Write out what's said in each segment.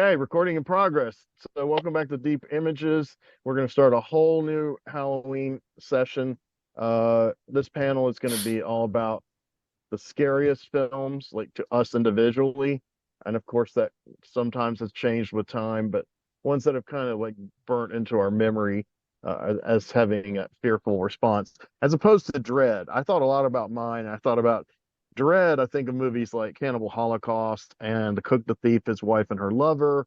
Okay, recording in progress. So welcome back to Deep Images. We're going to start a whole new Halloween session. This panel is going to be all about the scariest films, like to us individually. And of course, that sometimes has changed with time, but ones that have kind of like burnt into our memory as having a fearful response, as opposed to Dread. I thought a lot about mine. I thought about Dread. I think of movies like Cannibal Holocaust and The Cook, the Thief, His Wife, and Her Lover.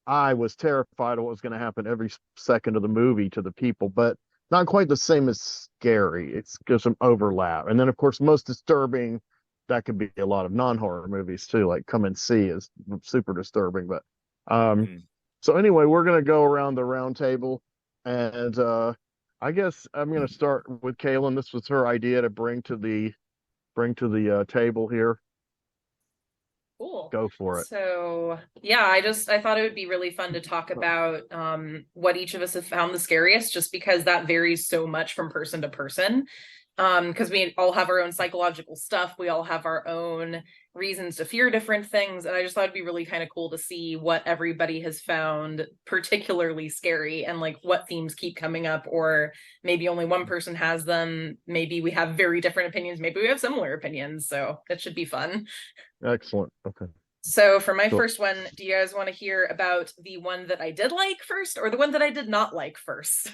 I was terrified of what was going to happen every second of the movie to the people, but not quite the same as scary. It's got some overlap. And then, of course, most disturbing, that could be a lot of non-horror movies too, like Come and See is super disturbing. But um, Mm. so anyway, we're gonna go around the round table, and I guess I'm gonna start with Kaylin. This was her idea to bring to the table here. Cool. Go for it. So yeah, I thought it would be really fun to talk about what each of us have found the scariest, just because that varies so much from person to person. Because we all have our own psychological stuff, we all have our own reasons to fear different things, and I just thought it'd be really kind of cool to see what everybody has found particularly scary and like what themes keep coming up, or maybe only one person has them, maybe we have very different opinions, maybe we have similar opinions, so it should be fun. Excellent. Okay. So for my So first one, do you guys want to hear about the one that I did like first or the one that I did not like first?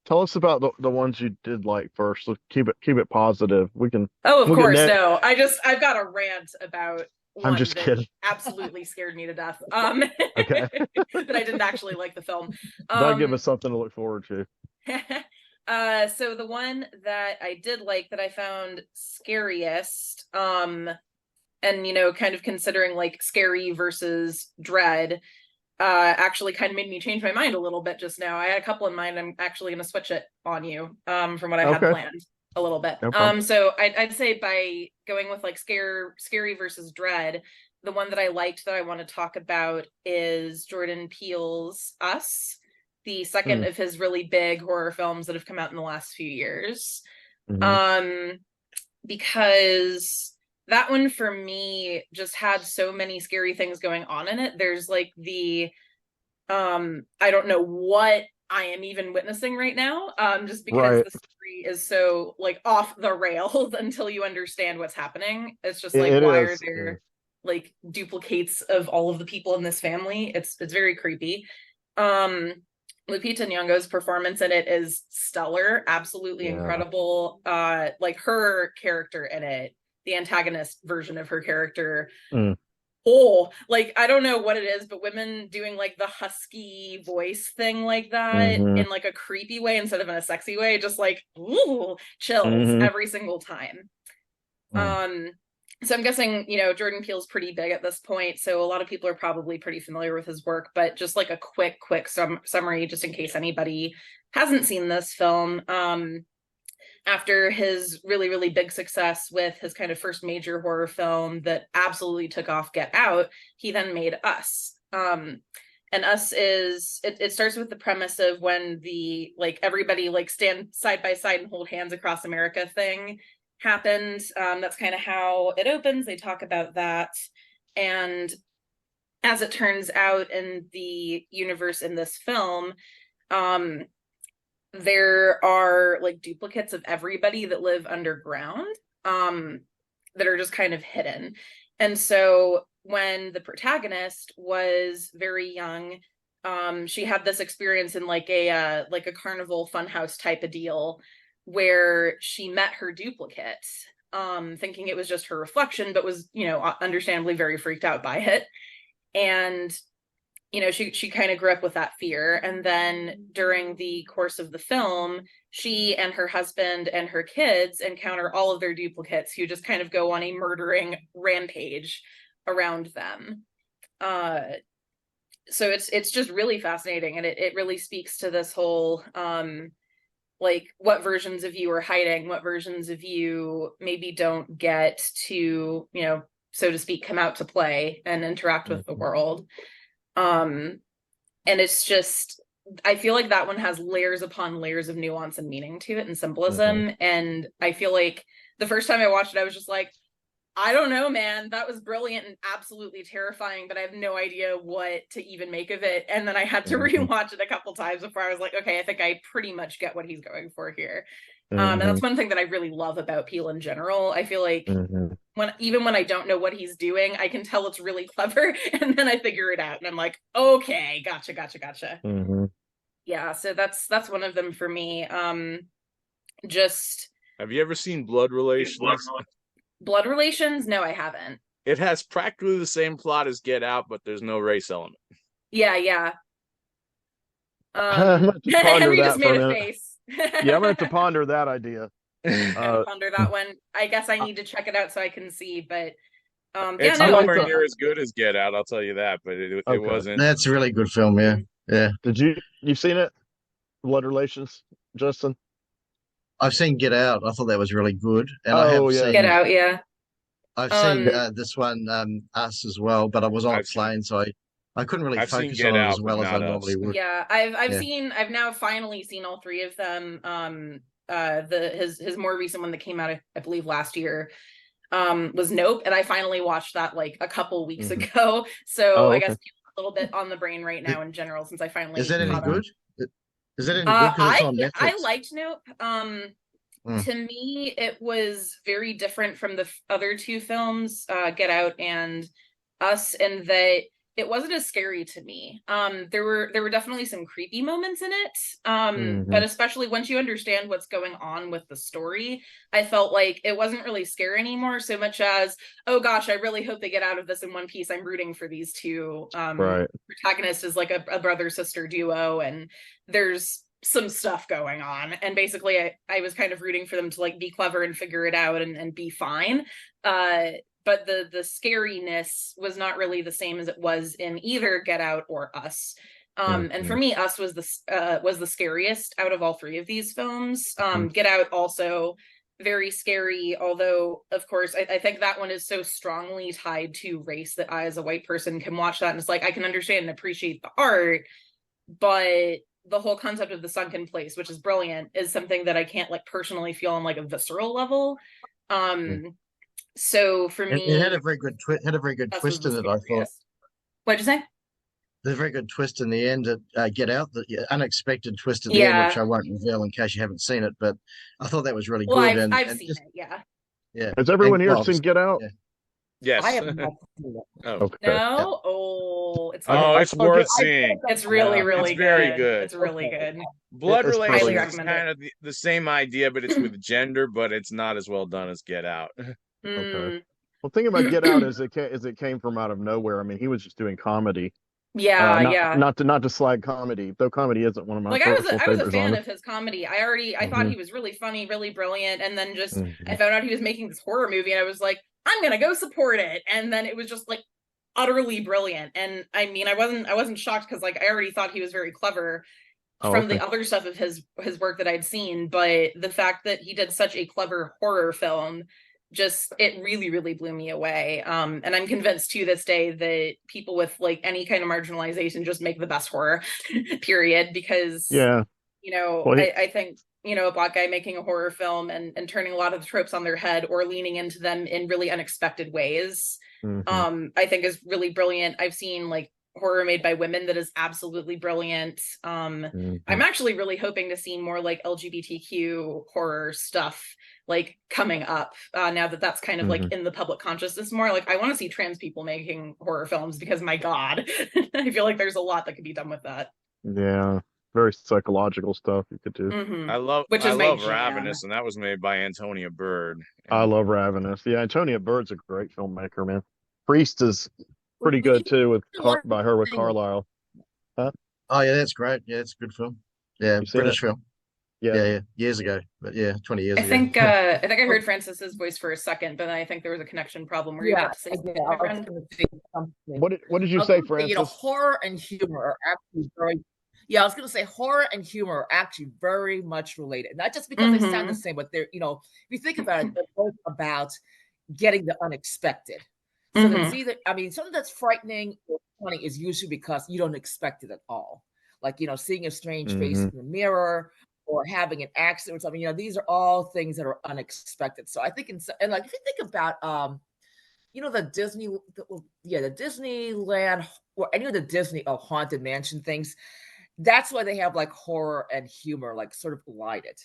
tell us about the ones you did like first. Let's keep it positive. We can Oh, of we'll get course, net. no. I've got a rant about I'm one just that kidding. absolutely scared me to death. Okay. But I didn't actually like the film. That'll give us something to look forward to. So the one that I did like that I found scariest, and kind of considering like scary versus dread, actually kind of made me change my mind a little bit just now. I had a couple in mind. I'm actually going to switch it on you, from what I had Okay. planned a little bit. No problem. So I'd say by going with like scary versus dread, the one that I liked that I want to talk about is Jordan Peele's Us, the second Hmm. of his really big horror films that have come out in the last few years. Hmm. Um, because that one for me just had so many scary things going on in it. There's like the I don't know what I am even witnessing right now, just because Right. the story is so like off the rails until you understand what's happening. It's just It, like, it why are is. Yeah. there like duplicates of all of the people in this family? It's very creepy. um Lupita Nyong'o's performance in it is stellar, absolutely Yeah. incredible. Like her character in it, the antagonist version of her character, Mm. oh, like I don't know what it is, but women doing like the husky voice thing like that Hmm. in like a creepy way instead of in a sexy way, just like ooh, chills Hmm. every single time. Mm. um so I'm guessing, Jordan Peele's pretty big at this point, so a lot of people are probably pretty familiar with his work, but just like a quick summary, just in case anybody hasn't seen this film. After his really, really big success with his kind of first major horror film that absolutely took off, Get Out, he then made Us. And Us is, it starts with the premise of when the like everybody like stand side by side and hold hands across America thing happened. That's kind of how it opens. They talk about that. And as it turns out in the universe in this film, um, there are like duplicates of everybody that live underground, that are just kind of hidden. And so when the protagonist was very young, she had this experience in like a carnival funhouse type of deal where she met her duplicate, thinking it was just her reflection, but was, understandably very freaked out by it. And she kind of grew up with that fear. And then during the course of the film, she and her husband and her kids encounter all of their duplicates who just kind of go on a murdering rampage around them. So it's just really fascinating, and it really speaks to this whole like what versions of you are hiding, what versions of you maybe don't get to, so to speak, come out to play and interact with the Hmm. world. And it's just, I feel like that one has layers upon layers of nuance and meaning to it and Hmm. symbolism. And I feel like the first time I watched it, I was just like, I don't know, man. That was brilliant and absolutely terrifying, but I have no idea what to even make of it. And then I had to rewatch it a couple times before I was like, okay, I think I pretty much get what he's going for here. And that's one thing that I really love about Peele in general. I feel like when I don't know what he's doing, I can tell it's really clever, and then I figure it out, and I'm like, okay, gotcha. Yeah, so that's one of them for me. Just Have you ever seen Blood Relations? Blood Relations? No, I haven't. It has practically the same plot as Get Out, but there's no race element. Yeah. I'm gonna have to ponder Henry that just for made a a minute. face. Yeah, I'm gonna have to ponder that idea. Gotta ponder that one. I guess I need to check it out so I can see, but it's nowhere near as good as Get Out, I'll tell you that, but it wasn't. That's a really good film, yeah. Did you seen it? Blood Relations, Justin? I've seen Get Out. I thought that was really good, and Oh, I have yeah. seen Get Out, yeah. I've seen this one, Us as well, but I was on a plane, so I couldn't really focus on it as well as I normally would. Yeah, I've now finally seen all three of them. His more recent one that came out, I believe, last year, was Nope, and I finally watched that like a couple weeks ago. So I guess a little bit on the brain right now in general, since I finally is that any good? Is that any good? Because it's on Netflix. I liked Nope. To me, it was very different from the other two films, Get Out and Us, in that it wasn't as scary to me. There were definitely some creepy moments in it, but especially once you understand what's going on with the story, I felt like it wasn't really scary anymore, so much as, oh gosh, I really hope they get out of this in one piece. I'm rooting for these two protagonists as like a brother-sister duo, and there's some stuff going on, and basically I was kind of rooting for them to like be clever and figure it out and be fine. But the scariness was not really the same as it was in either Get Out or Us. And for me, Us was the scariest out of all three of these films. Get Out also very scary, although of course I think that one is so strongly tied to race that I, as a white person, can watch that and it's like I can understand and appreciate the art, but the whole concept of the sunken place, which is brilliant, is something that I can't like personally feel on like a visceral level. So for me, it had a very good twist in it. I thought. What'd you say? There's a very good twist in the end at Get Out, the unexpected twist at the end, which I won't reveal in case you haven't seen it. But I thought that was really good. I've seen it. Yeah. Has everyone here seen Get Out? Yeah. Yes. I have not seen it. Okay. No? Oh, it's worth seeing. It's really it's very good. It's really good. Blood Relations is kind of the same idea, but it's with gender, but it's not as well done as Get Out. Okay. Well, thing about Get Out is it came from out of nowhere. I mean, he was just doing comedy. Not to slag comedy, though comedy isn't one of my I was a fan of his comedy. I thought he was really funny, really brilliant, and then just I found out he was making this horror movie, and I was like, I'm gonna go support it. And then it was just like utterly brilliant. And I mean, I wasn't shocked because like I already thought he was very clever from the other stuff of his work that I'd seen, but the fact that he did such a clever horror film, just it really blew me away. And I'm convinced to this day that people with like any kind of marginalization just make the best horror period, because I think a black guy making a horror film and turning a lot of the tropes on their head or leaning into them in really unexpected ways, I think is really brilliant. I've seen like horror made by women that is absolutely brilliant. I'm actually really hoping to see more like LGBTQ horror stuff like coming up, now that that's kind of like in the public consciousness more. Like I want to see trans people making horror films, because my God, I feel like there's a lot that could be done with that. Yeah, very psychological stuff you could do. I love Ravenous, and that was made by Antonia Bird. I love Ravenous. Yeah, Antonia Bird's a great filmmaker, man. Priest is pretty good too, by her with Carlisle. Huh? Oh yeah, that's great. Yeah, it's a good film. Yeah, British film. Yeah, years ago, but 20 years ago. I think I heard Francis's voice for a second, but I think there was a connection problem. Were you about to say something, my friend? What did you say, Francis? Horror and humor are actually very. Yeah, I was going to say horror and humor are actually very much related. Not just because they sound the same, but they're, if you think about it, they're both about getting the unexpected. So it's either, something that's frightening or funny is usually because you don't expect it at all. Like, seeing a strange face in the mirror or having an accident or something, these are all things that are unexpected. So I think, if you think about the Disneyland or any of the Disney haunted mansion things. That's why they have like horror and humor like sort of collided.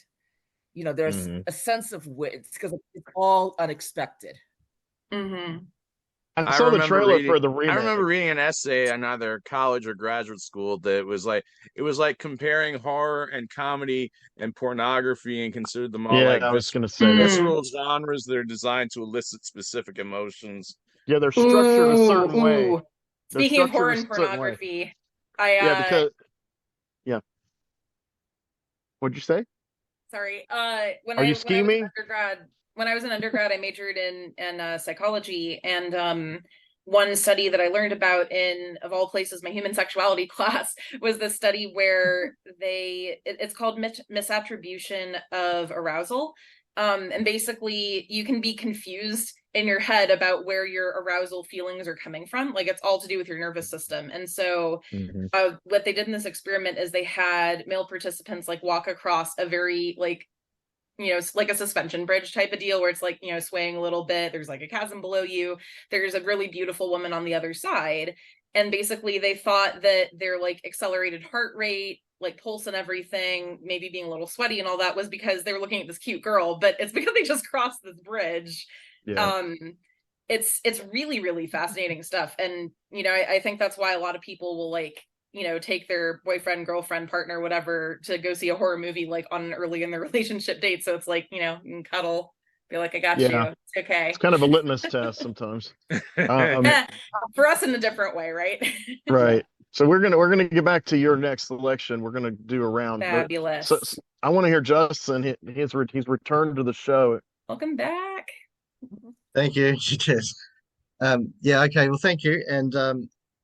There's a sense of wit because it's all unexpected. Mm-hmm. I saw the trailer for the remake. I remember reading an essay on either college or graduate school that was like comparing horror and comedy and pornography and considered them all I was going to say visceral genres that are designed to elicit specific emotions. Yeah, they're structured a certain way. Speaking of horror and pornography, What'd you say? Sorry. When Are I you was scheming? when I was an undergrad, I majored in psychology, and one study that I learned about in, of all places, my human sexuality class was the study where it's called misattribution of arousal. And basically you can be confused in your head about where your arousal feelings are coming from. Like, it's all to do with your nervous system. And so what they did in this experiment is they had male participants like walk across a very like a suspension bridge type of deal where it's like, swaying a little bit. There's like a chasm below you. There's a really beautiful woman on the other side. And basically they thought that their like accelerated heart rate, like pulse and everything, maybe being a little sweaty and all that, was because they were looking at this cute girl, but it's because they just crossed this bridge. It's really, really fascinating stuff. And, I think that's why a lot of people will like, take their boyfriend, girlfriend, partner, whatever, to go see a horror movie like on an early in their relationship date. So it's like, you can cuddle, be like, I got you. It's okay. It's kind of a litmus test sometimes. For us in a different way, right? Right. So we're gonna get back to your next selection. We're gonna do a round. Fabulous. So I want to hear Justin. He's returned to the show. Welcome back. Thank you. Yes. Okay. Well, thank you. And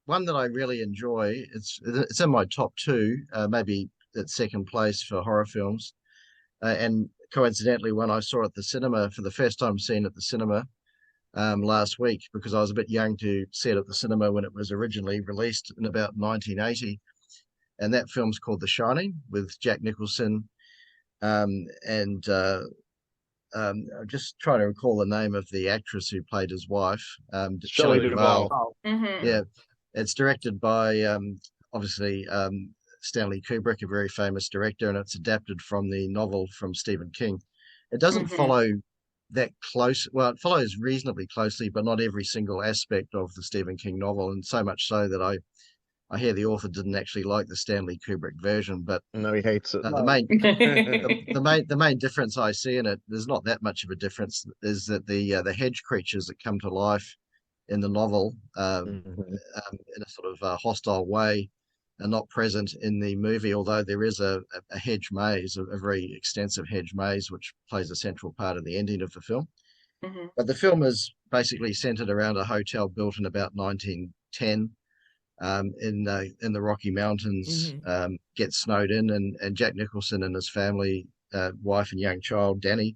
one that I really enjoy. It's in my top two, maybe at second place for horror films. And coincidentally, when I saw it at the cinema for the first time, seeing it at the cinema last week, because I was a bit young to see it at the cinema when it was originally released in about 1980. And that film's called The Shining with Jack Nicholson. I'm just trying to recall the name of the actress who played his wife, Shelley Duvall. Yeah, it's directed by obviously Stanley Kubrick, a very famous director, and it's adapted from the novel from Stephen King. It doesn't follow that close. Well, it follows reasonably closely, but not every single aspect of the Stephen King novel, and so much so that I hear the author didn't actually like the Stanley Kubrick version, but no, he hates it. The main difference I see in it, there's not that much of a difference, is that the hedge creatures that come to life in the novel in a sort of hostile way are not present in the movie, although there is a hedge maze, a very extensive hedge maze, which plays a central part of the ending of the film. But the film is basically centered around a hotel built in about 1910 in the Rocky Mountains, gets snowed in, and Jack Nicholson and his family, wife and young child, Danny,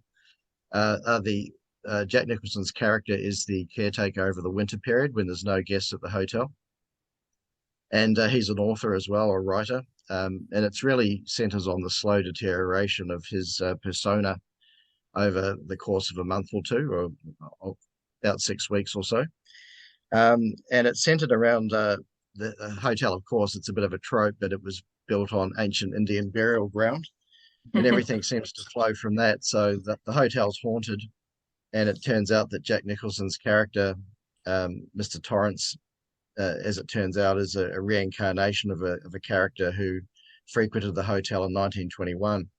Jack Nicholson's character is the caretaker over the winter period when there's no guests at the hotel. And he's an author as well, a writer. And it's really centers on the slow deterioration of his persona over the course of a month or two, or about 6 weeks or so. And it's centered around the hotel. Of course, it's a bit of a trope, but it was built on ancient Indian burial ground, and everything seems to flow from that. So the hotel's haunted, and it turns out that Jack Nicholson's character, Mr. Torrance, as it turns out, is a reincarnation of a character who frequented the hotel in 1921.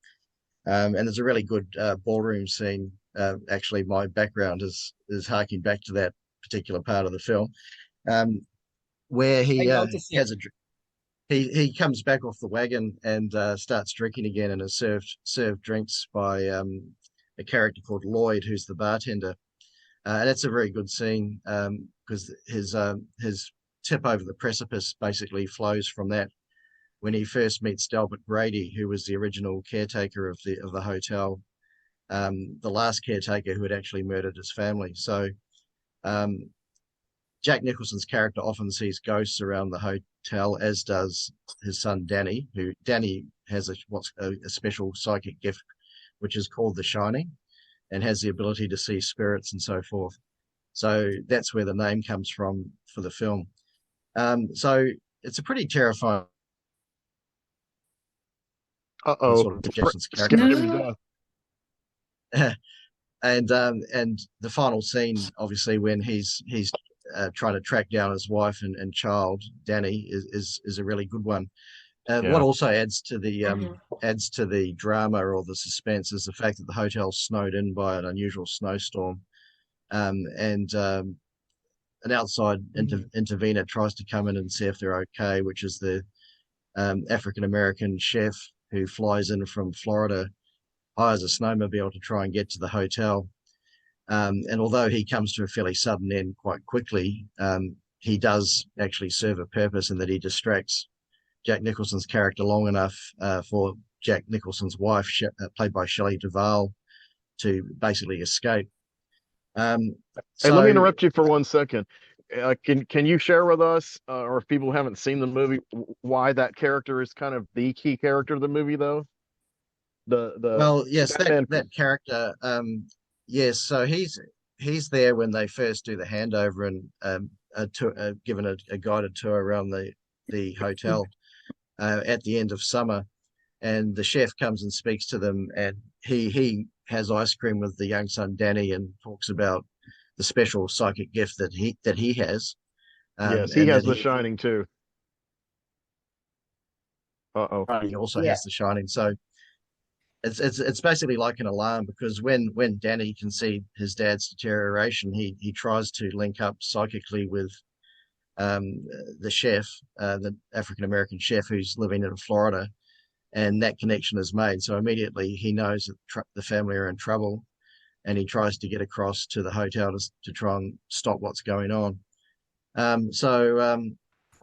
And there's a really good ballroom scene. Actually, my background is harking back to that particular part of the film, where he he comes back off the wagon and starts drinking again, and is served drinks by a character called Lloyd, who's the bartender. And that's a very good scene because his tip over the precipice basically flows from that, when he first meets Tolbert Grady, who was the original caretaker of the hotel, the last caretaker who had actually murdered his family. So Jack Nicholson's character often sees ghosts around the hotel, as does his son Danny, who Danny has a special psychic gift, which is called The Shining, and has the ability to see spirits and so forth. So that's where the name comes from for the film. So it's a pretty terrifying Uh-oh. sort of Jefferson's character. Scared him to death. and the final scene, obviously, when he's trying to track down his wife and child, Danny, is a really good one. What also adds to the drama or the suspense is the fact that the hotel's snowed in by an unusual snowstorm, and an outside intervener tries to come in and see if they're okay, which is the African American chef who flies in from Florida, hires a snowmobile to try and get to the hotel. And although he comes to a fairly sudden end quite quickly, he does actually serve a purpose in that he distracts Jack Nicholson's character long enough for Jack Nicholson's wife, played by Shelley Duvall, to basically escape. Hey, let me interrupt you for 1 second. Can you share with us, or if people haven't seen the movie, why that character is kind of the key character of the movie, though? Well, yes, that character. Yes, so he's there when they first do the handover and given a guided tour around the hotel at the end of summer, and the chef comes and speaks to them, and he has ice cream with the young son Danny and talks about the special psychic gift that he has. Yes, he has The Shining too. He also has The Shining. So it's basically like an alarm, because when Danny can see his dad's deterioration, he tries to link up psychically with the chef, the African American chef who's living in Florida, and that connection is made. So immediately he knows that the family are in trouble, and he tries to get across to the hotel to try and stop what's going on. So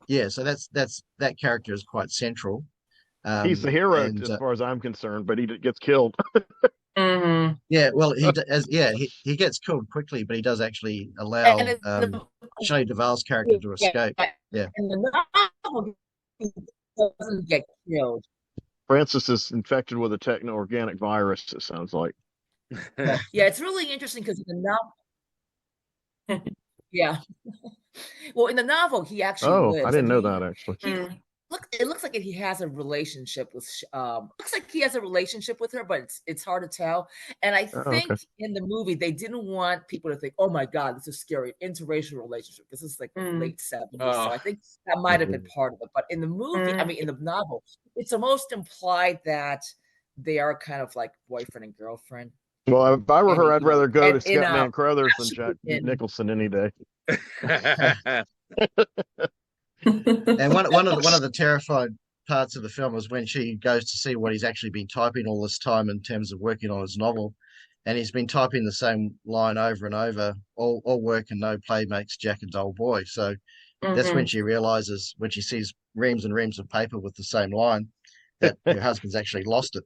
that character is quite central. He's the hero as far as I'm concerned, but he gets killed. Yeah, well, he gets killed quickly, but he does actually allow Shelley Duvall's character to escape. Yeah. In the novel, he doesn't get killed. Francis is infected with a techno-organic virus, it sounds like. Yeah, it's really interesting because in the novel, yeah. Well, in the novel, he actually lives. I didn't know that, actually. It looks like he has a relationship with looks like he has a relationship with her, but it's hard to tell. And I think in the movie they didn't want people to think, oh my God, this is scary, interracial relationship. This is like the late 70s. So I think that might have been part of it. But in the movie, I mean in the novel, it's almost implied that they are kind of like boyfriend and girlfriend. Well, if I were her, I'd rather go to Scatman Crothers than Jack Nicholson any day. And one of the terrifying parts of the film is when she goes to see what he's actually been typing all this time in terms of working on his novel, and he's been typing the same line over and over. All work and no play makes Jack a dull boy. So that's when she realizes, when she sees reams and reams of paper with the same line, that her husband's actually lost it.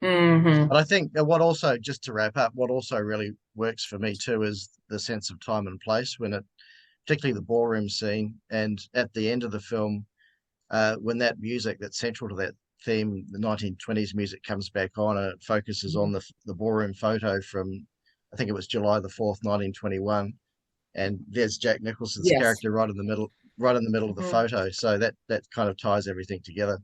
But I think what also, just to wrap up, what also really works for me too is the sense of time and place, particularly the ballroom scene, and at the end of the film, when that music that's central to that theme, the 1920s music, comes back on, and it focuses on the ballroom photo from, I think it was July the 4th, 1921, and there's Jack Nicholson's character right in the middle of the photo. So that kind of ties everything together.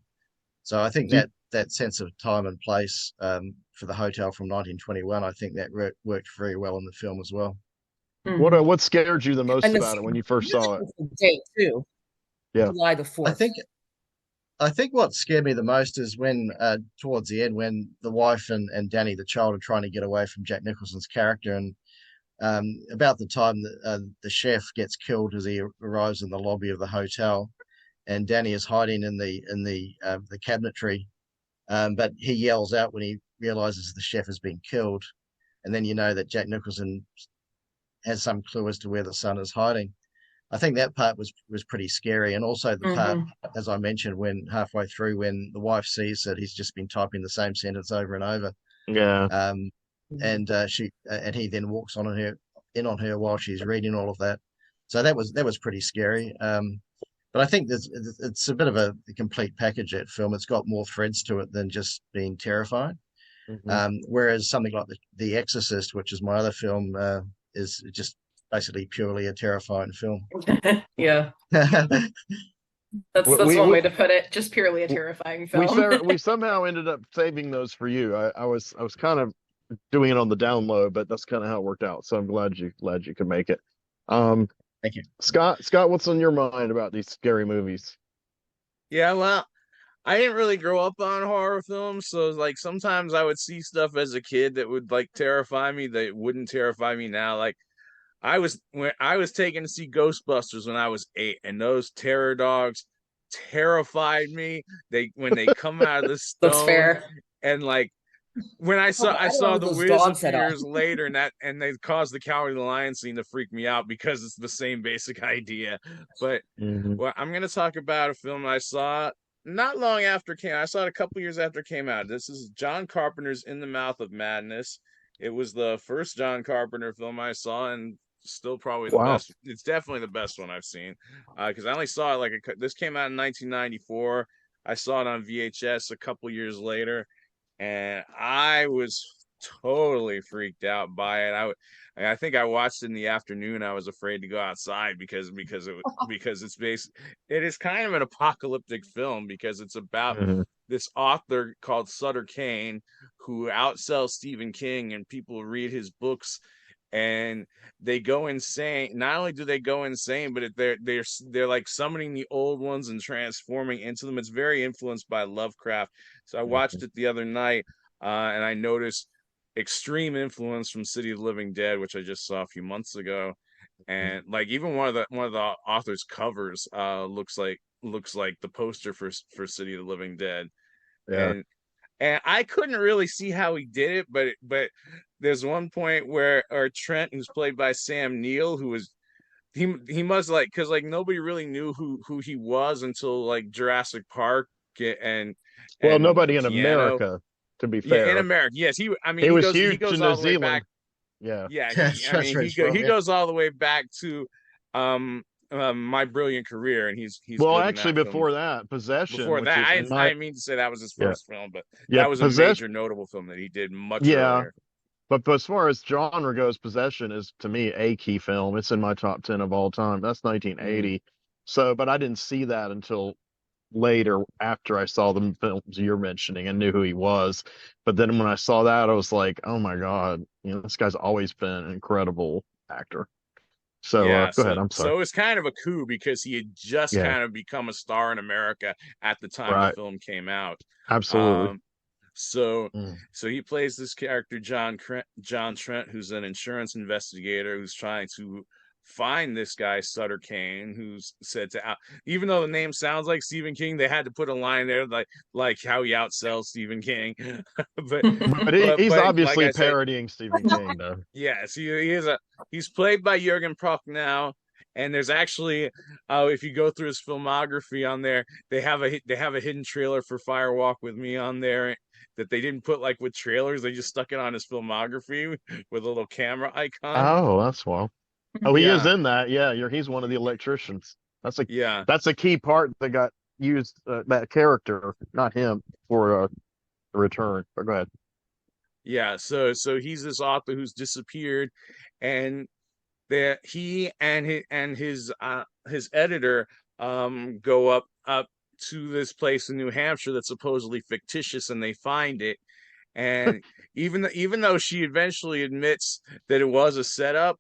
So I think that sense of time and place for the hotel from 1921, I think that worked very well in the film as well. What scared you the most about it when you first saw it? Date too. Yeah, July the 4th. I think what scared me the most is when towards the end, when the wife and Danny, the child, are trying to get away from Jack Nicholson's character, and about the time that the chef gets killed as he arrives in the lobby of the hotel, and Danny is hiding in the cabinetry, but he yells out when he realizes the chef has been killed, and then you know that Jack Nicholson has some clue as to where the son is hiding. I think that part was pretty scary, and also the part, as I mentioned, when halfway through, when the wife sees that he's just been typing the same sentence over and over. Yeah. And he then walks in on her while she's reading all of that. So that was pretty scary. But I think it's a bit of a complete package, that film. It's got more threads to it than just being terrifying. Whereas something like The Exorcist, which is my other film, is just basically purely a terrifying film. Yeah, that's We one we way to put it. Just purely a terrifying film. we somehow ended up saving those for you. I was kind of doing it on the down low, but that's kind of how it worked out. So I'm glad you could make it. Um, Thank you. Scott, what's on your mind about these scary movies? Yeah, well, I didn't really grow up on horror films, so like sometimes I would see stuff as a kid that would like terrify me that wouldn't terrify me now. Like when I was taken to see Ghostbusters when I was 8, and those terror dogs terrified me. When they come out of the That's stone, fair. and like when I Oh, I don't saw know the those Wiz a dogs few at all. years later, and they caused the Cowardly Lion scene to freak me out because it's the same basic idea. But Mhm. well, I'm gonna talk about a film I saw not long after it came. I saw it a couple years after it came out. This is John Carpenter's In the Mouth of Madness. It was the first John Carpenter film I saw, and still probably the Wow. best. It's definitely the best one I've seen, because I only saw it this came out in 1994. I saw it on VHS a couple years later, and I was totally freaked out by it. I think I watched it in the afternoon. I was afraid to go outside because it is kind of an apocalyptic film because it's about Mhm. this author called Sutter Kane who outsells Stephen King, and people read his books and they go insane. Not only do they go insane, but they're like summoning the old ones and transforming into them. It's very influenced by Lovecraft. So I watched it the other night, and I noticed extreme influence from City of the Living Dead, which I just saw a few months ago. And like even one of the author's covers looks like the poster for City of the Living Dead. Yeah. And I couldn't really see how he did it, but there's one point where Trent, who's played by Sam Neill, who was he must like because like nobody really knew who he was until like Jurassic Park and Well, and nobody in Piano. America, to be Yeah, in fair. America, yes, He was he huge goes in New all the way back. Zealand. Yeah. Yeah, That's where he's from. he Yeah. goes all the way back to My Brilliant Career, and he's Well, good in actually, that film. before that, Possession, Before which that, is in I my didn't mean to say that was his yeah first film, but yeah that was a Possession. major notable film that he did much Yeah, earlier. but as far as genre goes, Possession is to me a key film. It's in my top 10 of all time. That's 1980. So, but I didn't see that until later after I saw the films you're mentioning and knew who he was. But then when I saw that, I was like, oh my God, this guy's always been an incredible actor. So Yeah, go ahead. I'm sorry. so it's kind of a coup because he had just Yeah, kind of become a star in America at the time the right. film came out. Absolutely. Um, so Mm. so he plays this character John Trent, who's an insurance investigator who's trying to find this guy Sutter Kane, who's said to even though the name sounds like Stephen King, they had to put a line there like how he outsells Stephen King. but But he's but like obviously I said, parodying Stephen King, though. yes, he's played by Jürgen Prochnow, and there's actually if you go through his filmography on there, they have a hidden trailer for Fire Walk with Me on there that they didn't put like with trailers. They just stuck it on his filmography with a little camera icon. Oh, that's well. Oh, he is Yeah, in that. Yeah, he's one of the electricians. yeah, That's a key part that got used. That character, not him, for the return. But go ahead. yeah. So he's this author who's disappeared, and that he and his editor go up to this place in New Hampshire that's supposedly fictitious, and they find it. And even though she eventually admits that it was a setup,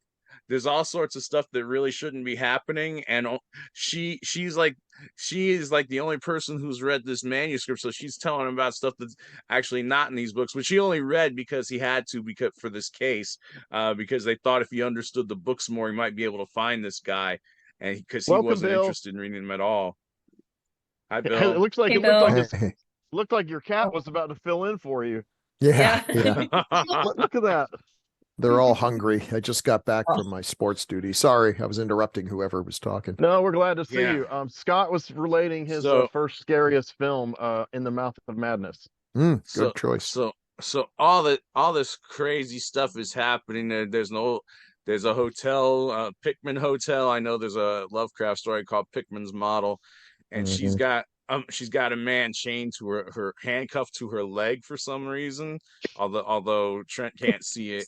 there's all sorts of stuff that really shouldn't be happening. And she's like she is like the only person who's read this manuscript, so she's telling him about stuff that's actually not in these books, but she only read because he had to because for this case, because they thought if he understood the books more, he might be able to find this guy, and because he Welcome, wasn't Bill. interested in reading them at all. Hi, It Bill. looks like Hey, it looked like Bill. this looked like your cat was about to fill in for you. Yeah, Yeah. yeah. Look at that. They're all hungry. I just got back from my sports duty. Sorry, I was interrupting whoever was talking. No, we're glad to see Yeah. you. Scott was relating his So- first scariest film, In the Mouth of Madness. Good So choice. so all this crazy stuff is happening. There's a hotel, Pickman Hotel. I know there's a Lovecraft story called Pickman's Model, and she's got a man chained to her handcuffed to her leg for some reason, although Trent can't see it.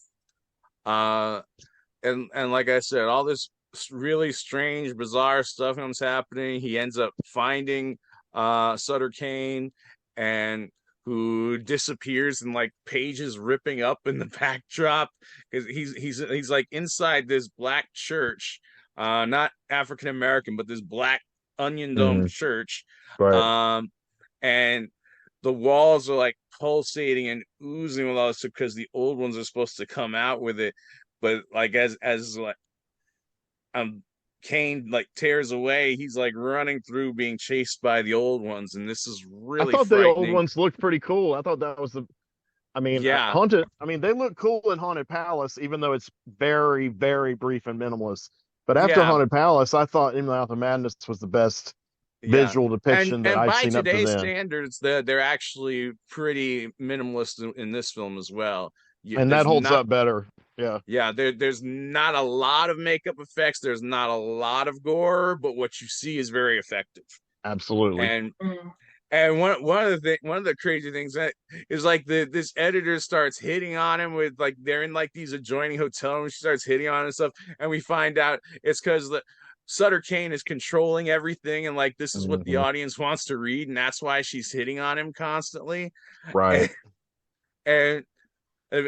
and like I said, all this really strange, bizarre stuff comes happening. He ends up finding Sutter Kane, and who disappears, and like pages ripping up in the backdrop because he's like inside this black church, not African American, but this black onion dome church, Right. and the walls are like pulsating and oozing with all this because the old ones are supposed to come out with it, but like as like Kane like tears away, he's like running through being chased by the old ones, and this is I really thought the old frightening. ones looked pretty cool. I thought that was Yeah, Haunted. I mean, they look cool in Haunted Palace, even though it's very, very brief and minimalist. But after yeah, Haunted Palace, I thought In the Mouth of Madness was the best yeah. visual depiction that And I'd by seen up to today's then. standards, they're actually pretty minimalist in this film as well. And that There's holds not up better. Yeah, Yeah, there's not a lot of makeup effects, there's not a lot of gore, but what you see is very effective. absolutely. And one of the crazy things that is like this editor starts hitting on him with like they're in like these adjoining hotel rooms. She starts hitting on him and stuff, and we find out it's because the Sutter Kane is controlling everything, and like this is what the Mhm. audience wants to read, and that's why she's hitting on him constantly. Right. And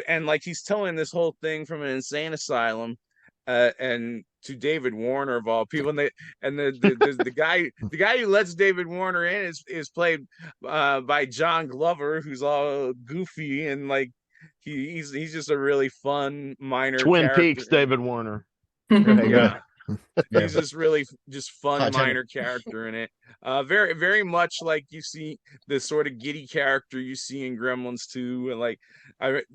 and like he's telling this whole thing from an insane asylum, and to David Warner of all people, and the guy who lets David Warner in is played by John Glover, who's all goofy and like he's just a really fun minor Twin character. Peaks, David Warner. Yeah. Yeah. He's this really just fun Titanic. minor character in it. Very, very much like you see the sort of giddy character you see in Gremlins 2. And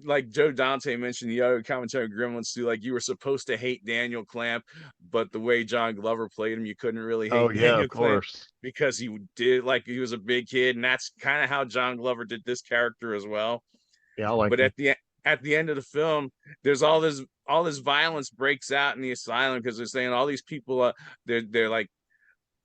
like Joe Dante mentioned the other commentary of Gremlins 2, like you were supposed to hate Daniel Clamp, but the way John Glover played him, you couldn't really Oh hate yeah, Daniel of Clamp course. because he did like he was a big kid, and that's kind of how John Glover did this character as well. Yeah, I like But him. at the end of the film, there's all this violence breaks out in the asylum because they're saying all these people they're like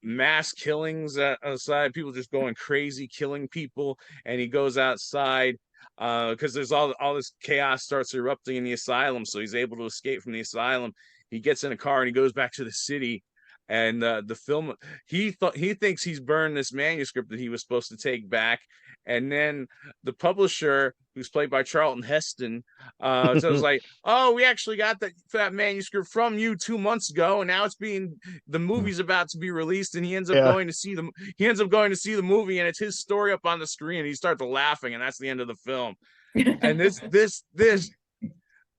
mass killings outside, people just going crazy killing people, and he goes outside because there's all this chaos starts erupting in the asylum, so he's able to escape from the asylum. He gets in a car and he goes back to the city, and the film he thinks he's burned this manuscript that he was supposed to take back, and then the publisher, who's played by Charlton Heston, so it's like, oh, we actually got that manuscript from you 2 months ago, and now the movie's about to be released, and he ends up Yeah. going to see the movie, and it's his story up on the screen, and he starts laughing, and that's the end of the film. And this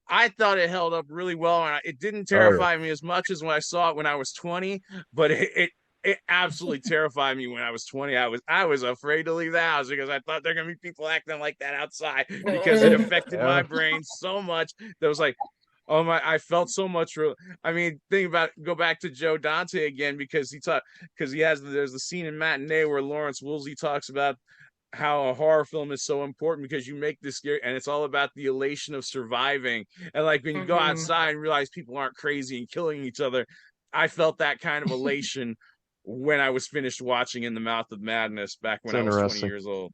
I thought it held up really well, and it didn't terrify me as much as when I saw it when I was 20, but it absolutely terrified me when I was 20. I was afraid to leave the house because I thought there were gonna be people acting like that outside, because it affected my brain so much. That was like, oh my, I felt so much I mean, go back to Joe Dante again, because there's the scene in Matinee where Lawrence Woolsey talks about how a horror film is so important because you make this scary, and it's all about the elation of surviving. And like when you go outside and realize people aren't crazy and killing each other, I felt that kind of elation when I was finished watching In the Mouth of Madness back when I was 20 years old.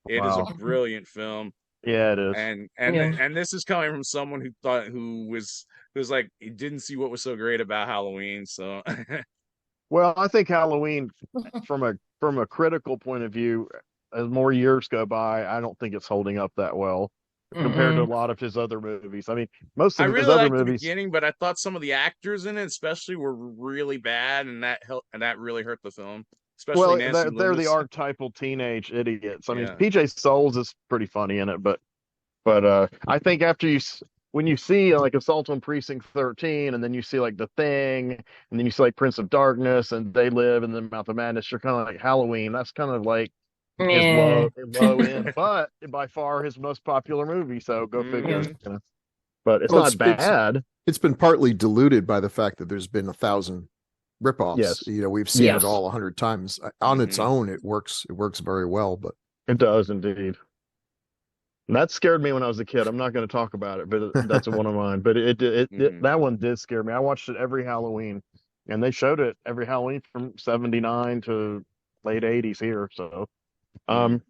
It is a brilliant film. Yeah, it is. And this is coming from someone who was like, he didn't see what was so great about Halloween. So Well, I think Halloween, from a critical point of view, as more years go by, I don't think it's holding up that well compared to a lot of his other movies. I mean, most I of his really other liked the movies. beginning, but I thought some of the actors in it, especially, were really bad, and that really hurt the film. Especially Well, Nancy they're the Lewis. archetypal teenage idiots. I mean, Yeah. PJ Souls is pretty funny in it, but I think when you see like Assault on Precinct 13, and then you see like The Thing, and then you see like Prince of Darkness, and They Live in the Mouth of Madness, you're kind of like Halloween. That's kind of like his low end, but by far his most popular movie. So go figure. You know. But it's not bad. It's been partly diluted by the fact that there's been 1,000 ripoffs. Yes. You know, we've seen it all 100 times. On its own, it works very well, but it does indeed. And that scared me when I was a kid. I'm not going to talk about it, but that's one of mine. But that one did scare me. I watched it every Halloween, and they showed it every Halloween from 79 to late 80s here. So I'm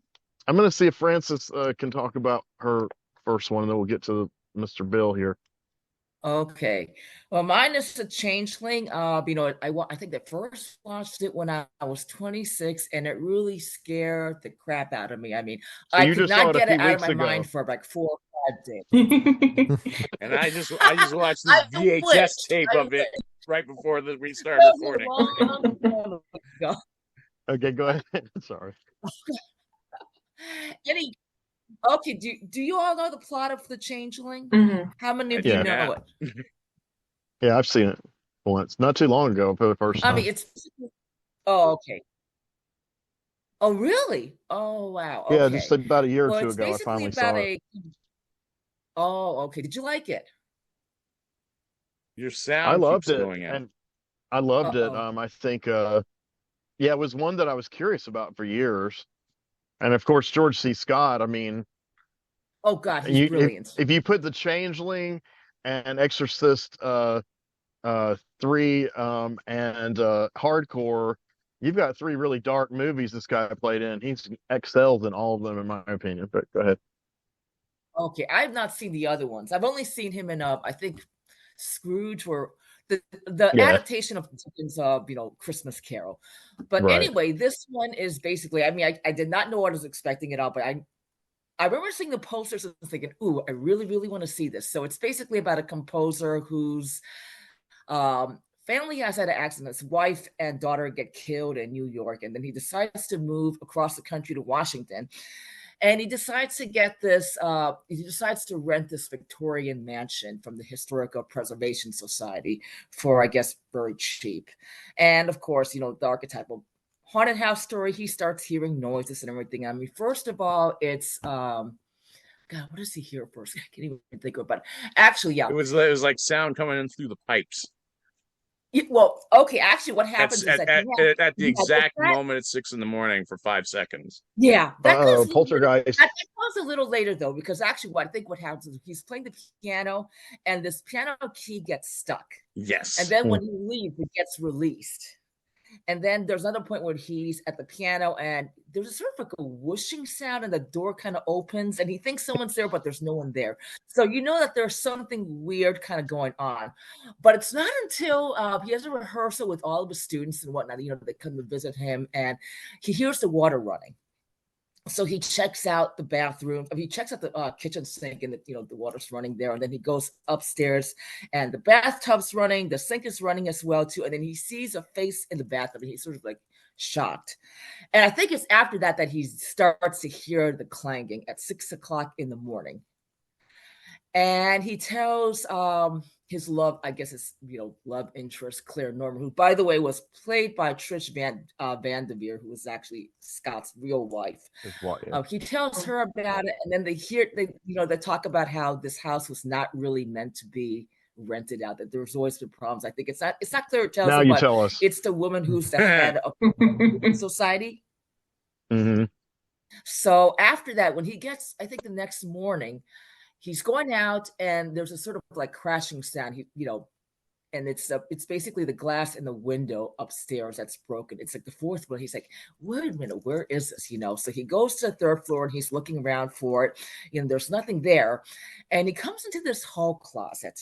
going to see if Frances can talk about her first one, and then we'll get to Mr. Bill here. Okay. Well, mine is The Changeling. I think I first watched it when I was 26, and it really scared the crap out of me. I mean, So I you could just saw not it a get it few out of weeks my ago. mind for like 4 or 5 days. And I just watched this I VHS wished. tape I of it wished. right before we started That was a recording. long time ago. Okay, go ahead. Sorry. Any Okay, do you all know the plot of The Changeling? Mhm. How many I of you do Yeah. know now. it? Yeah, I've seen it once, not too long ago for the first I mean, time. oh, okay. Oh, really? Oh, wow. Yeah, just Okay. about a year or Well, two it's ago, I basically finally about saw it. a Oh, okay. Did you like it? Your I sound loved keeps it, going out. and I loved it. Uh-oh. I think, yeah, it was one that I was curious about for years. And of course, George C. Scott. I mean, Oh God, he's you brilliant. if you put The Changeling and Exorcist 3 and Hardcore, you've got three really dark movies this guy played in. He's excelled in all of them, in my opinion. But go ahead. Okay, I've not seen the other ones. I've only seen him in I think Scrooge or the Yeah, adaptation of Dickens' Christmas Carol. But right. anyway, this one is basically, I mean, I did not know what I was expecting at all, but I remember seeing the posters and thinking, ooh, I really, really want to see this. So it's basically about a composer whose family has had an accident. His wife and daughter get killed in New York, and then he decides to move across the country to Washington. And he decides to he decides to rent this Victorian mansion from the Historical Preservation Society for, I guess, very cheap. And of course, the archetypal haunted house story, he starts hearing noises and everything. I mean, first of all, it's God, what does he hear first? I can't even think about it. Actually, yeah. It was like sound coming in through the pipes. Well, okay. Actually, what At happens is that at the exact moment at 6 a.m. for 5 seconds. yeah, that Uh-oh, goes Poltergeist. that goes a little later though, because actually, what happens is he's playing the piano, and this piano key gets stuck, and Yes. then when he leaves, it gets released. And then there's another point where he's at the piano and there's a sort of like a whooshing sound and the door kind of opens and he thinks someone's there, but there's no one there. So you know that there's something weird kind of going on. But it's not until he has a rehearsal with all of his students and whatnot, they come to visit him and he hears the water running. So he checks out the bathroom. I mean, he checks out the kitchen sink, and the water's running there. And then he goes upstairs, and the bathtub's running. The sink is running as well too. And then he sees a face in the bathroom. And he's sort of like shocked. And I think it's after that he starts to hear the clanging at 6 o'clock in the morning. And he tells his love, I guess his love interest, Claire Norman, who by the way was played by Trish Van Devere, who was actually Scott's real wife. Yeah. He tells her about it, and then they talk about how this house was not really meant to be rented out. That there's always been problems. I think it's not Claire tells Now her, you but tell us. it's the woman who's the head of the society. Mm-hmm. So after that, when he gets, I think the next morning, he's going out and there's a sort of like crashing sound. And it's basically the glass in the window upstairs that's broken. It's like the fourth one. He's like, wait a minute, where is this? So he goes to the third floor and he's looking around for it. There's nothing there. And he comes into this hall closet.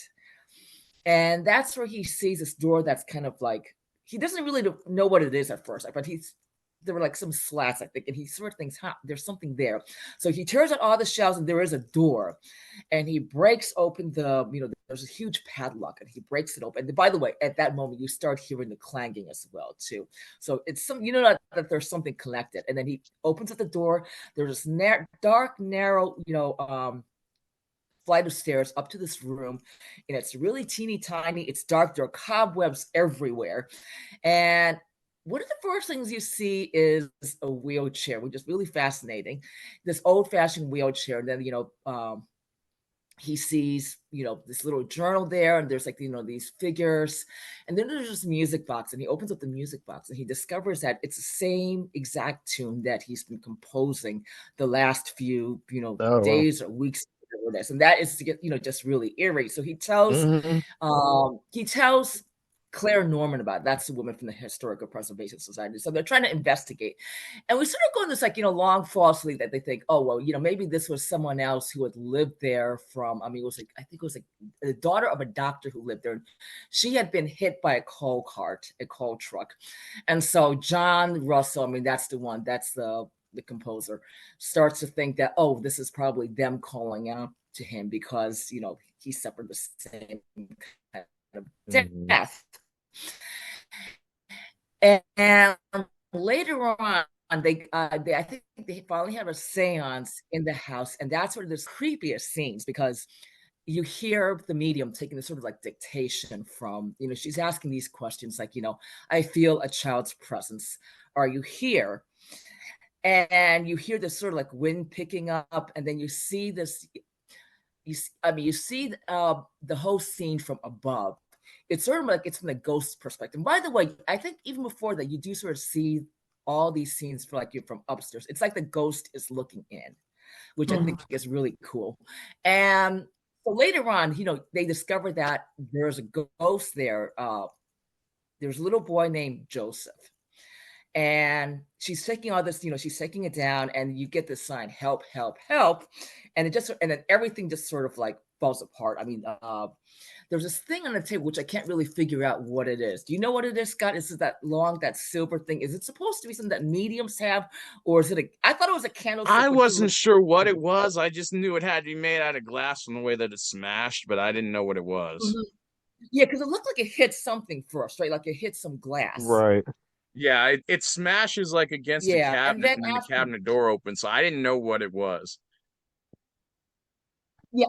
And that's where he sees this door that's kind of like, he doesn't really know what it is at first, but there were like some slats, I think, and he sort of thinks, there's something there. So he tears out all the shelves and there is a door, and he breaks open there's a huge padlock and he breaks it open. And by the way, at that moment, you start hearing the clanging as well, too. So it's that there's something connected. And then he opens up the door. There's this dark, narrow, flight of stairs up to this room, and it's really teeny tiny. It's dark. There are cobwebs everywhere. And one of the first things you see is a wheelchair, which is really fascinating. This old-fashioned wheelchair. And then, he sees, this little journal there, and there's like, these figures. And then there's this music box, and he opens up the music box, and he discovers that it's the same exact tune that he's been composing the last few, days or weeks. And that is, just really eerie. So he tells, Mm-hmm. Claire Norman about it. That's the woman from the Historical Preservation Society. So they're trying to investigate. And we sort of go in this, like, long false lead that they think, oh, well, maybe this was someone else who had lived there from, I mean, I think it was like the daughter of a doctor who lived there. She had been hit by a coal truck. And so John Russell, I mean, that's the one, that's the composer, starts to think that, oh, this is probably them calling out to him because, he suffered the same kind of death. And later on, I think they finally have a seance in the house, and that's where there's creepiest scenes because you hear the medium taking this sort of like dictation from, she's asking these questions like, I feel a child's presence. Are you here? And you hear this sort of like wind picking up, and then you see this. You see the whole scene from above. It's sort of like it's from the ghost perspective. And by the way, I think even before that, you do sort of see all these scenes from upstairs. It's like the ghost is looking in, which I think is really cool. And so later on, they discover that there's a ghost there. There's a little boy named Joseph. And she's taking all this, she's taking it down, and you get this sign, help, help, help. And then everything just sort of like falls apart. I mean, there's this thing on the table, which I can't really figure out what it is. Do you know what it is, Scott? Is it that silver thing? Is it supposed to be something that mediums have? Or is it I thought it was a candlestick. I wasn't sure what it was. I just knew it had to be made out of glass from the way that it smashed, but I didn't know what it was. Mm-hmm. Yeah, because it looked like it hit something first, right? Like it hit some glass. Right. Yeah, it smashes like against the cabinet, and then the cabinet door opens. So I didn't know what it was. Yeah.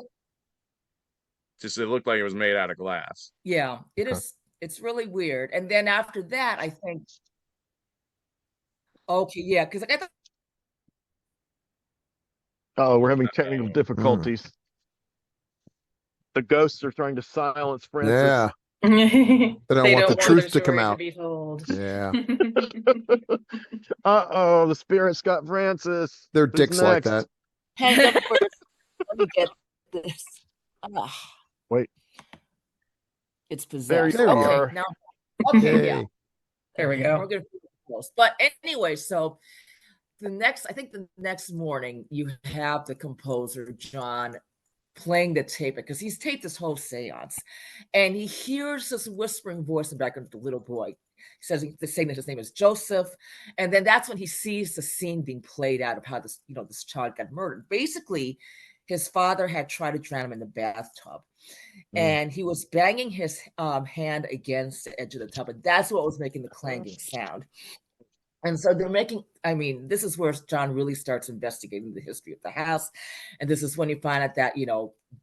Just it looked like it was made out of glass. Yeah, it is. It's really weird. And then after that, I think. Okay, yeah, because I thought. Oh, we're having technical difficulties. The ghosts are trying to silence Francis. Yeah. They don't want the truth to come out. Yeah. The spirits got Francis. They're dicks like that. Hang on first. Let me get this. Wait. It's possessed. There you are. Now, okay, yeah. There we go. We're gonna close. But anyway, so the next morning, you have the composer, John, playing the tape because he's taped this whole seance, and he hears this whispering voice in the background of the little boy. He says saying that his name is Joseph, and then that's when he sees the scene being played out of how this child got murdered. Basically, his father had tried to drown him in the bathtub, and he was banging his hand against the edge of the tub, and that's what was making the clanging sound. And so they're making, this is where John really starts investigating the history of the house. And this is when you find out that,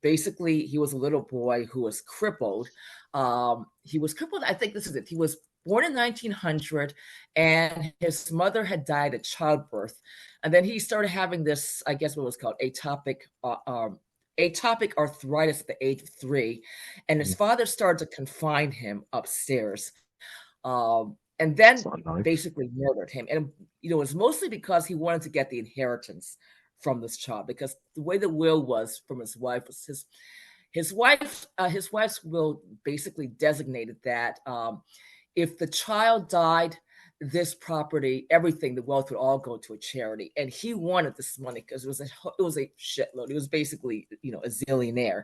basically he was a little boy who was crippled. He was crippled, I think this is it. He was born in 1900, and his mother had died at childbirth. And then he started having this, I guess what was called atopic arthritis at the age of 3. And his father started to confine him upstairs. And then basically murdered him. And, it was mostly because he wanted to get the inheritance from this child, because the way the will was from his wife was his wife's will basically designated that if the child died, this property, everything, the wealth would all go to a charity. And he wanted this money because it was a shitload. He was basically, a zillionaire.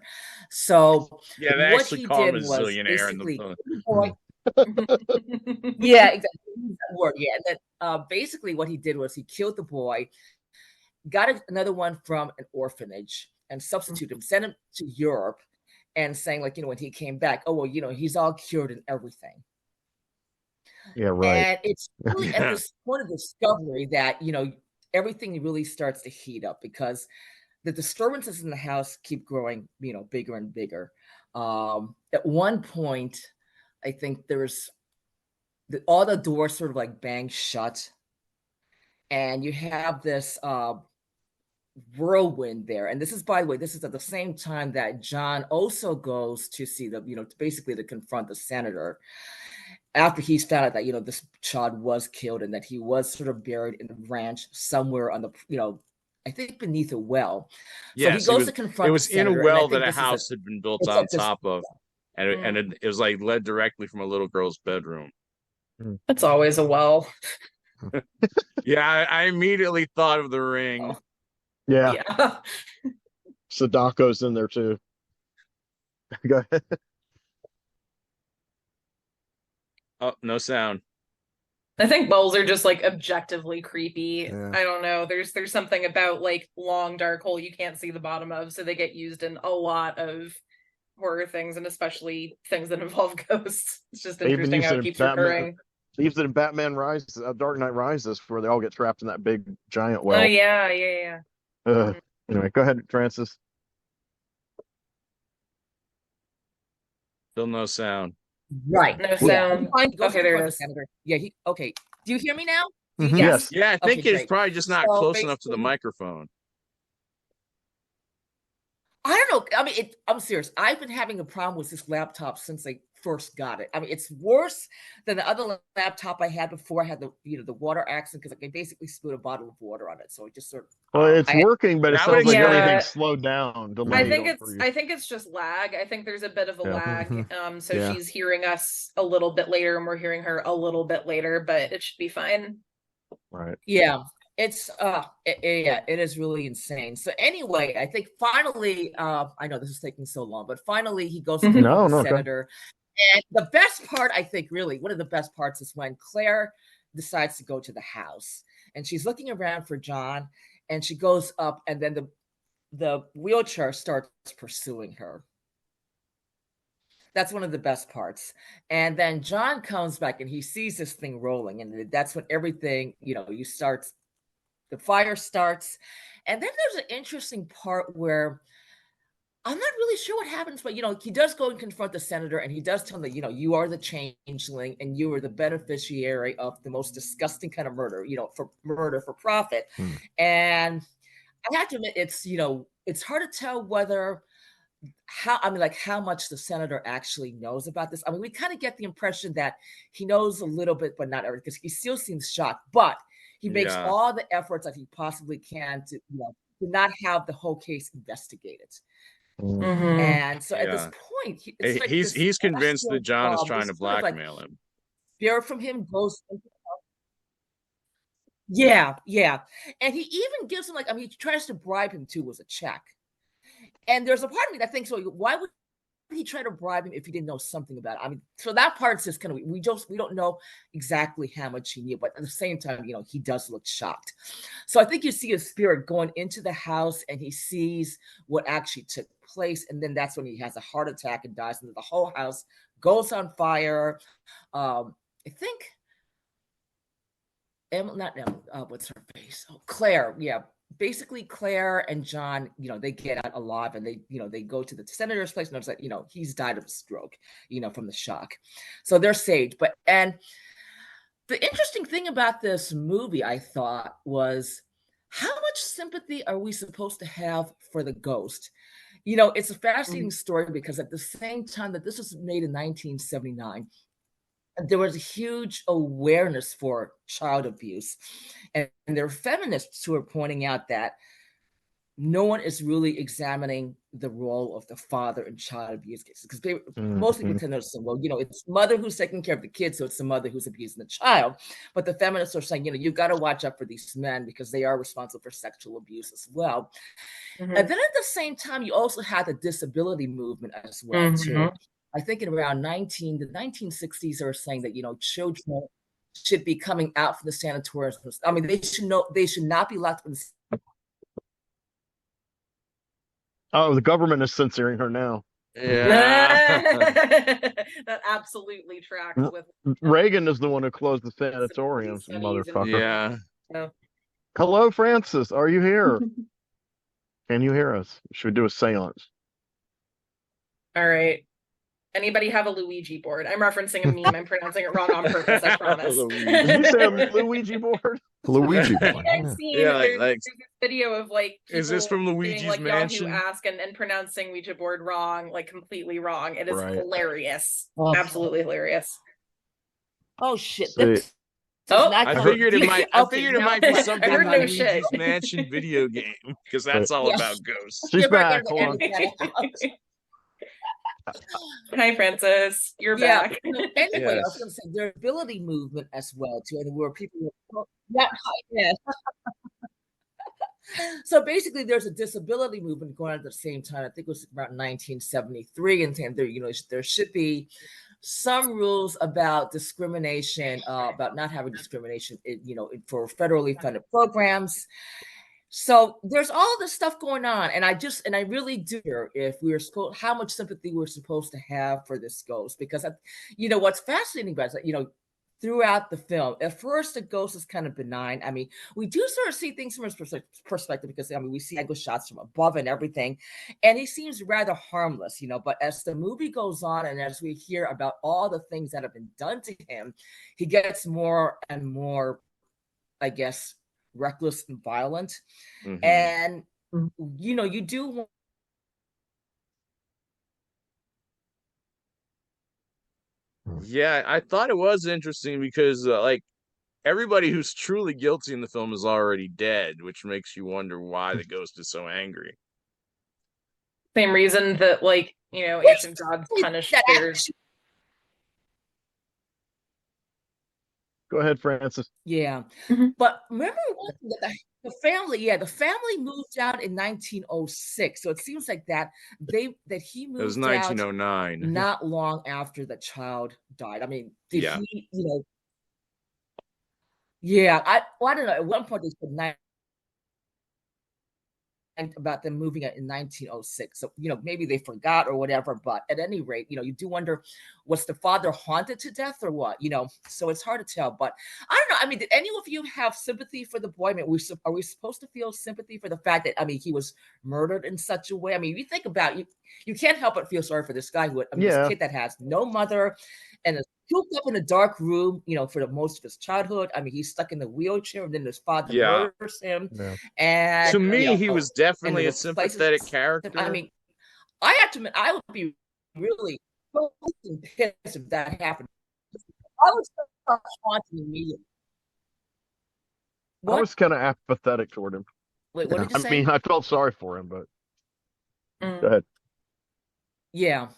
So yeah, they actually call him a zillionaire in the book. Yeah, exactly. That word, yeah. And then basically what he did was he killed the boy, got another one from an orphanage, and substituted him, sent him to Europe, and saying, like, when he came back, oh, well, he's all cured and everything. Yeah, right. And it's really at this point of discovery that, everything really starts to heat up, because the disturbances in the house keep growing, bigger and bigger. At one point, I think there's all the doors sort of like bang shut, and you have this whirlwind there. And this is, by the way, this is at the same time that John also goes to see basically to confront the senator after he's found out that, this child was killed and that he was sort of buried in the ranch somewhere on the, I think beneath a well. Yes, so he goes to confront. It was in a well that a house had been built on top of. and it was like led directly from a little girl's bedroom. It's always a well. Yeah, I immediately thought of The Ring. Oh. Yeah. Yeah. Sadako's in there too. Go ahead. Oh, no sound. I think bowls are just like objectively creepy. Yeah. I don't know. There's something about like long dark hole you can't see the bottom of, so they get used in a lot of horror things, and especially things that involve ghosts. It's just They even interesting use how it it in keeps Batman. recurring. They used it in Batman Rises, Dark Knight Rises, where they all get trapped in that big giant Oh well. yeah. Anyway, go ahead, Francis. Still no sound. Right. No sound. Okay, there it is. Yeah, okay. Do you hear me now? Mhm. Yes. Yeah, I think Okay, it's great. probably just not So close enough to the basically- microphone. I don't know. I mean, I'm serious. I've been having a problem with this laptop since I first got it. I mean, it's worse than the other laptop I had before. I had the water accident because I basically spilled a bottle of water on it. So it just sort of. Well, it's working, but it That sounds would like explain- everything's slowed down, delayed. I think it's just lag. I think there's a bit of a Yeah. lag. Mhm. So Yeah. she's hearing us a little bit later, and we're hearing her a little bit later, but it should be fine. Right. Yeah, it's it is really insane. So anyway, I think finally, I know this is taking so long, but finally he goes to the No, no, go senator. And the best part, I think, really, one of the best parts is when Claire decides to go to the house and she's looking around for John, and she goes up, and then the wheelchair starts pursuing her. That's one of the best parts. And then John comes back and he sees this thing rolling, and that's when everything, the fire starts. And then there's an interesting part where I'm not really sure what happens, but he does go and confront the senator, and he does tell him that, you are the changeling and you are the beneficiary of the most disgusting kind of murder, for murder for profit. And I have to admit, it's hard to tell how much the senator actually knows about this. I mean, we kind of get the impression that he knows a little bit, but not everything, because he still seems shocked, but he makes all the efforts that he possibly can to not have the whole case investigated. Mhm. And so at this point, he's convinced that John is trying to blackmail him. Fear from him goes into yeah. And he even gives him he tries to bribe him too with a check. And there's a part of me that thinks, so why would he try to bribe him if he didn't know something about it? I mean, so that part's just kind of, we don't know exactly how much he knew, but at the same time, he does look shocked. So I think you see his spirit going into the house, and he sees what actually took place, and then that's when he has a heart attack and dies, and the whole house goes on fire. I think what's her face? Oh, Claire, yeah. Basically, Claire and John, they get out alive, and they go to the senator's place, and it's like, he's died of a stroke, from the shock. So they're saved. And the interesting thing about this movie, I thought, was how much sympathy are we supposed to have for the ghost? It's a fascinating story, because at the same time that this was made in 1979, there was a huge awareness for child abuse. And there are feminists who are pointing out that no one is really examining the role of the father in child abuse cases, because most people tend to say, well, it's mother who's taking care of the kid, so it's the mother who's abusing the child. But the feminists are saying, you've got to watch out for these men, because they are responsible for sexual abuse as well. And then at the same time, you also had the disability movement as well, too. I think in around the 1960s, they were saying that, children should be coming out from the sanatoriums. I mean, they should not be locked in. Oh, the government is censoring her now. Yeah. That absolutely tracks with Reagan is the one who closed the sanatoriums, motherfucker. Yeah. Oh. Hello, Francis. Are you here? Can you hear us? Should we do a seance? All right. Anybody have a Luigi board? I'm referencing a meme. I'm pronouncing it wrong on purpose, I promise. Did you say a Luigi board? Luigi board. I've seen there's this video of is this from Luigi's being, Mansion? Yahoo Ask and pronouncing Ouija board wrong, completely wrong. It is hilarious. Oh. Absolutely hilarious. Oh shit. I figured it might be something I heard in no Luigi's shit. Mansion video game, because that's all about ghosts. She's back. Hold on. Hi, Francis. You're back. Anyway, I was going to say there's ability movement as well too, and where people were, So basically, there's a disability movement going on at the same time. I think it was about 1973, and there, there should be some rules about discrimination, about not having discrimination, for federally funded programs. So there's all this stuff going on, and I really do wonder if how much sympathy we're supposed to have for this ghost, because what's fascinating about it, throughout the film, at first the ghost is kind of benign. I mean, we do sort of see things from his perspective, because we see angle shots from above and everything, and he seems rather harmless, But as the movie goes on, and as we hear about all the things that have been done to him, he gets more and more, I guess, reckless and violent. Mm-hmm. And you do. Yeah, I thought it was interesting because everybody who's truly guilty in the film is already dead, which makes you wonder why the ghost is so angry. Same reason that ancient gods punished theirs. Go ahead, Francis. Yeah. But remember the family moved out in 1906. So it seems like that he moved out. It was 1909. Not long after the child died. I mean, did he, I don't know. At one point they said about them moving it in 1906. So, maybe they forgot or whatever, but at any rate, you do wonder, was the father haunted to death or what? So it's hard to tell, but I don't know. I mean, did any of you have sympathy for the boy? I mean, are we supposed to feel sympathy for the fact that, he was murdered in such a way? I mean, if you think about it, you can't help but feel sorry for this guy this kid that has no mother and is cooped up in a dark room, for the most of his childhood. I mean, he's stuck in the wheelchair, and then his father murders him. Yeah. And to me, he was definitely a sympathetic character. I mean, I have to admit, I would be really pissed if that happened. I was haunting immediately. I was kind of apathetic toward him. Wait, what did you say? I mean, I felt sorry for him, but go ahead. Yeah.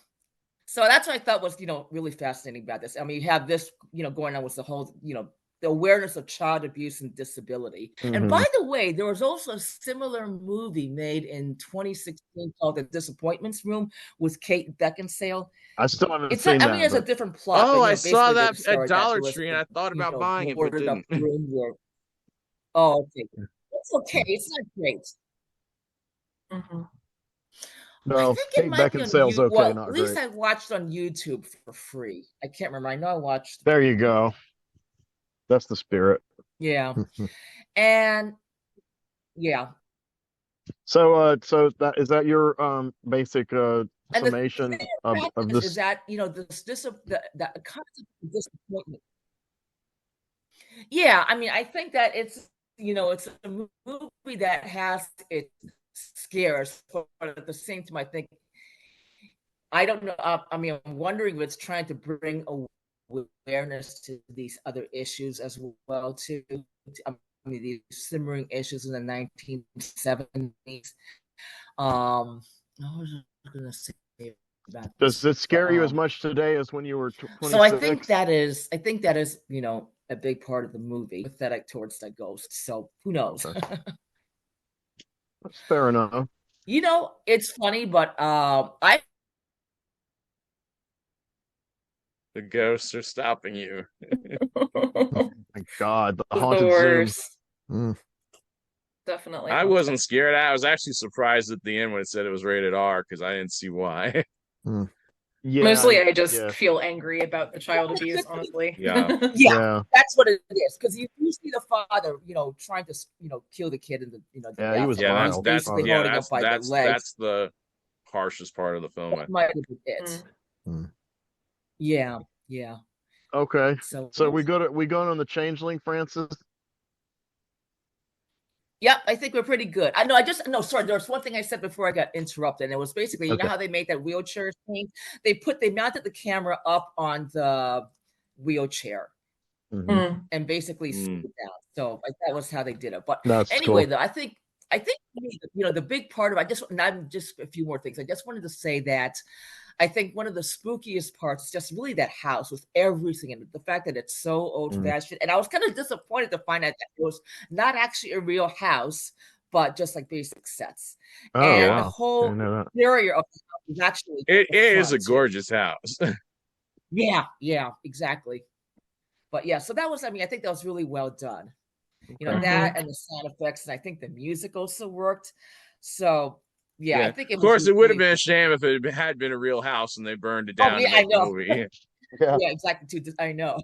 So that's what I thought was, really fascinating about this. I mean, you have this, going on with the whole, the awareness of child abuse and disability. Mm-hmm. And by the way, there was also a similar movie made in 2016 called The Disappointments Room with Kate Beckinsale. I still haven't seen that. I mean, it's a different plot. Oh, I saw that at Dollar Tree, and I thought about buying it, but didn't. Oh, okay. It's okay. It's not great. Mm-hmm. No, Kate Beckinsale's okay, well, not at least great. I watched on YouTube for free. I can't remember. I know I watched. There you go. That's the spirit. Yeah. And yeah. So is that your basic summation of this? Is that the concept of disappointment? Yeah, I mean, I think that it's it's a movie that has its scares, but at the same time, I don't know. I mean, I'm wondering if it's trying to bring awareness to these other issues as well, too. I mean, these simmering issues in the 1970s. What was I going to say about this? Does it scare you as much today as when you were 26? So I think that is, a big part of the movie, pathetic towards the ghost. So who knows? That's fair enough. It's funny, but the ghosts are stopping you. Oh my God, the haunted Zoom. Definitely. I wasn't scared. I was actually surprised at the end when it said it was rated R, because I didn't see why. Yeah, mostly I just feel angry about the child abuse, honestly. Yeah, that's what it is, because you see the father trying to kill the kid in the he was wild. That's the harshest part of the film. That might be it. Yeah. Okay, so we going on the Changeling, Francis? Yep, I think we're pretty good. Sorry, there was one thing I said before I got interrupted, and it was basically, you know how they made that wheelchair thing? They mounted the camera up on the wheelchair and basically slowed it down. So that was how they did it. But anyway, though, I think the big part of not just a few more things. I just wanted to say that I think one of the spookiest parts is just really that house with everything in it. The fact that it's so old-fashioned. And I was kind of disappointed to find out that it was not actually a real house, but just like basic sets. Oh, And wow. the whole interior of the house is actually it is a gorgeous house. Yeah, exactly. But yeah, so that was, I think that was really well done. That and the sound effects, and I think the music also worked. So I think of course it would have been a shame if it had been a real house and they burned it down to make the movie. Yeah, exactly. I know.